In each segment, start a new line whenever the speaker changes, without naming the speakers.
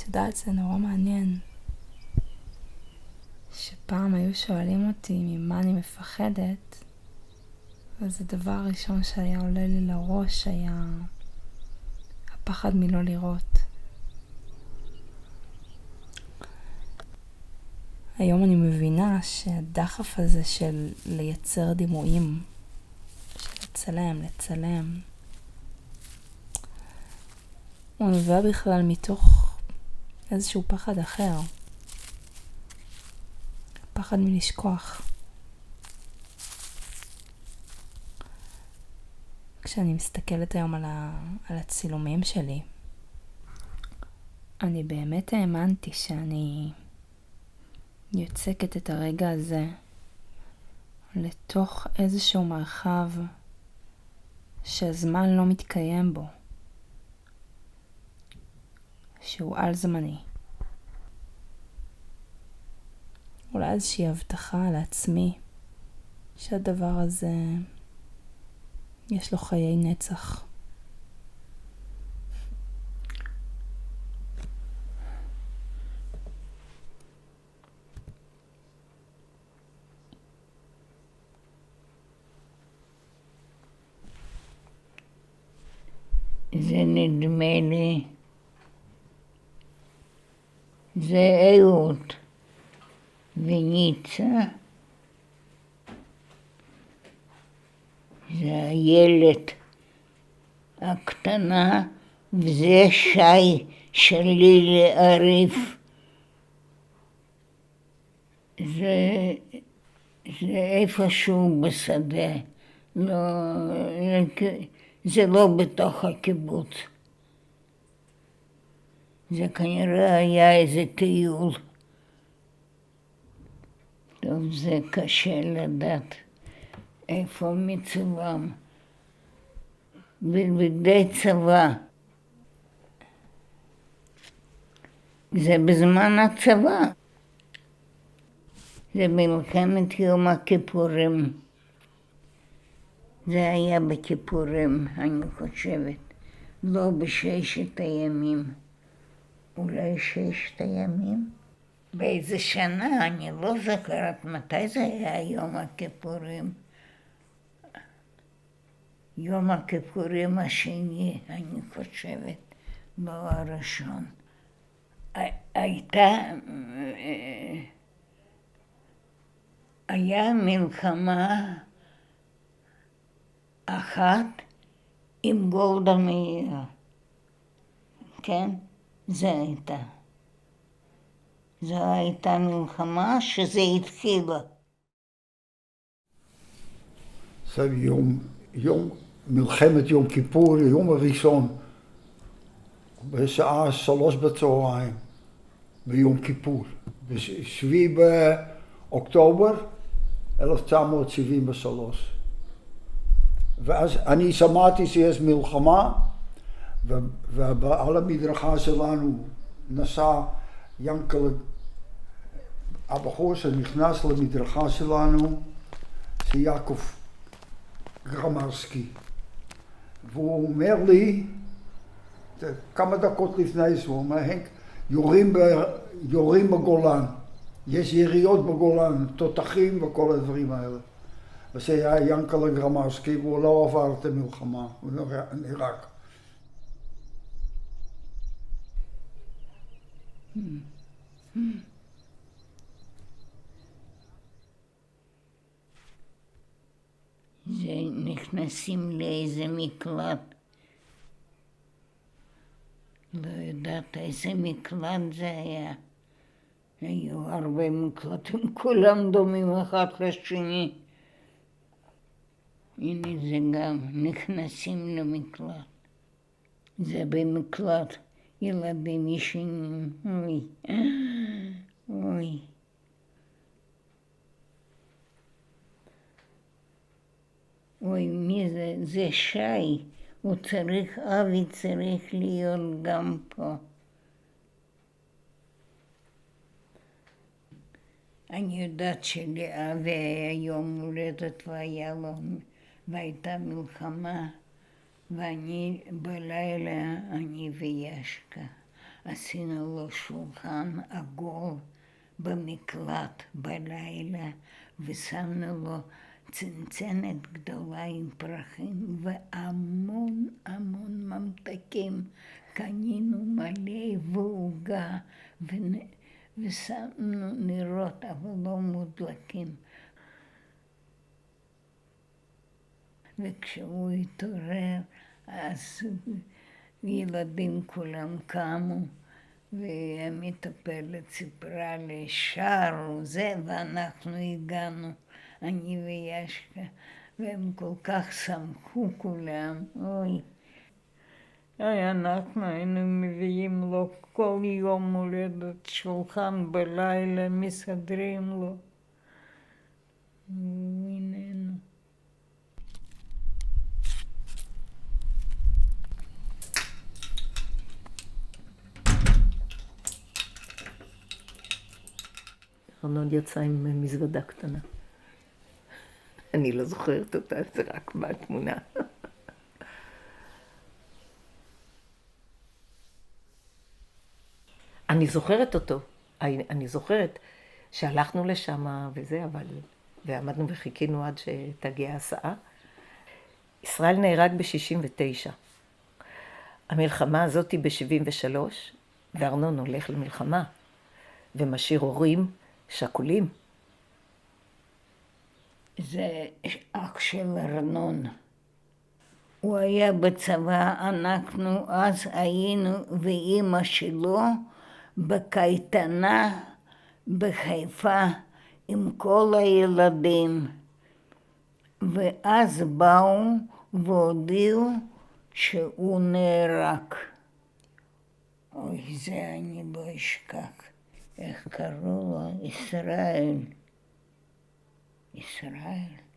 יודעת, זה נורא מעניין. שפעם היו שואלים אותי ממה אני מפחדת, אז הדבר הראשון שהיה עולה לי לראש היה הפחד מלא לראות. היום אני מבינה שהדחף הזה של לייצר דימויים, של לצלם, הוא נובע בכלל מתוך איזשהו פחד אחר. פחד מלשכוח. כשאני מסתכלת היום על הצילומים שלי, אני באמת האמנתי שאני יוצקת את הרגע הזה לתוך איזשהו מרחב שהזמן לא מתקיים בו, שהוא על זמני. אולי איזושהי הבטחה לעצמי שהדבר הזה יש לו חיי נצח.
זה נדמה לי, זה אהוד וניצה, זה הילד הקטנה, וזה שי שלי לעריף. זה איפשהו בשדה, זה לא בתוך הקיבוץ. זה כנראה היה איזה טיול. טוב, זה קשה לדעת איפה מצבם. בבגדי צבא. זה בזמן הצבא. זה במלחמת יום הכיפורים. זה היה בכיפורים, אני חושבת. לא בששת הימים. אולי ששת הימים? באיזה שנה, אני לא זוכרת מתי זה היה יום הכיפורים. יום הכיפורים השני, אני חושבת, לא הראשון. היה מלחמה אחת עם גולדה מאיר. כן? זו הייתה מלחמה שזה התחילה.
זה מלחמת יום כיפור, יום הראשון, בשעה 3 בצהריים, ביום כיפור, ב7 באוקטובר 1973. ואז אני שמעתי שיש מלחמה, ועל המדרכה שלנו נסע ינקלה, הבחור שנכנס למדרכה שלנו, זה יעקב גרמרסקי. והוא אומר לי, כמה דקות לפני זה, הוא אומר, הנק, יורים בגולן. יש יריות בגולן, תותחים וכל הדברים האלה. וזה היה ינקלה גרמרסקי, והוא לא עבר את המלחמה, הוא נהרג.
זה נכנסים לאיזה מקלט. לא יודעת איזה מקלט זה היה. היו הרבה מקלטים, כולם דומים אחד לשני. הנה זה גם, נכנסים למקלט. זה במקלט, ילדים ישנים, אוי, אוי. אוי, מי זה? זה שי. אבי צריך להיות גם פה. אני יודעת שלאבי היה יום הולדת והייתה מלחמה, ואני בלילה, אני וישקה, עשינו לו שולחן עגול במקלט בלילה, ושמנו לו צנצנת גדולה עם פרחים והמון ממתקים. קנינו מלא ועוגה ושמנו נרות אבל לא מודלקים. וכשהוא התעורר אז ילדים כולם קמו והמטפלת סיפרה לי שרו זה, ואנחנו הגענו, אני וישקה, והם כל כך שמחו כולם. אוי, אנחנו היינו מביאים לו כל יום הולדת שולחן בלילה, מסדרים לו. הוא איננו.
ארנון יצא עם מזוודה קטנה. אני לא זוכרת אותה, זה רק בתמונה. אני זוכרת אותו. אני זוכרת שהלכנו לשם וזה, אבל... ועמדנו וחיכינו עד שתגיע הסעה. ישראל נהרג ב-69. המלחמה הזאת היא ב-73, וארנון הולך למלחמה, ומשאיר הורים שכולים.
זה אח של ארנון. הוא היה בצבא, אנחנו אז היינו ואימא שלו בקייטנה בחיפה עם כל הילדים. ואז באו והודיעו שהוא נהרג. אוי, זה אני לא אשכח. איך קראו לו? ישראל. ישראל.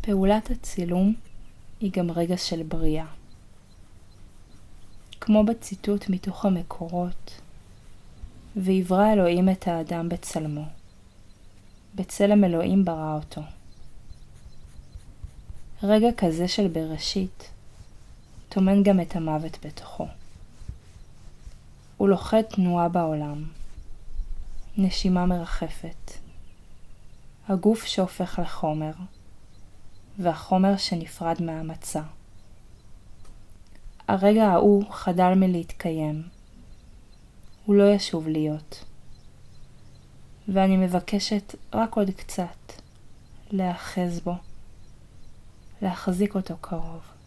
פעולת הצילום היא גם רגע של בריאה. כמו בציטוט מתוך המקורות, ויברא אלוהים את האדם בצלמו. בצלם אלוהים ברא אותו. רגע כזה של בראשית טומן גם את המוות בתוכו. הוא לוחת תנועה בעולם, נשימה מרחפת, הגוף שהופך לחומר, והחומר שנפרד מהמצע. הרגע ההוא חדל מלהתקיים. הוא לא ישוב להיות. ואני מבקשת רק עוד קצת להאחז בו, להחזיק אותו קרוב.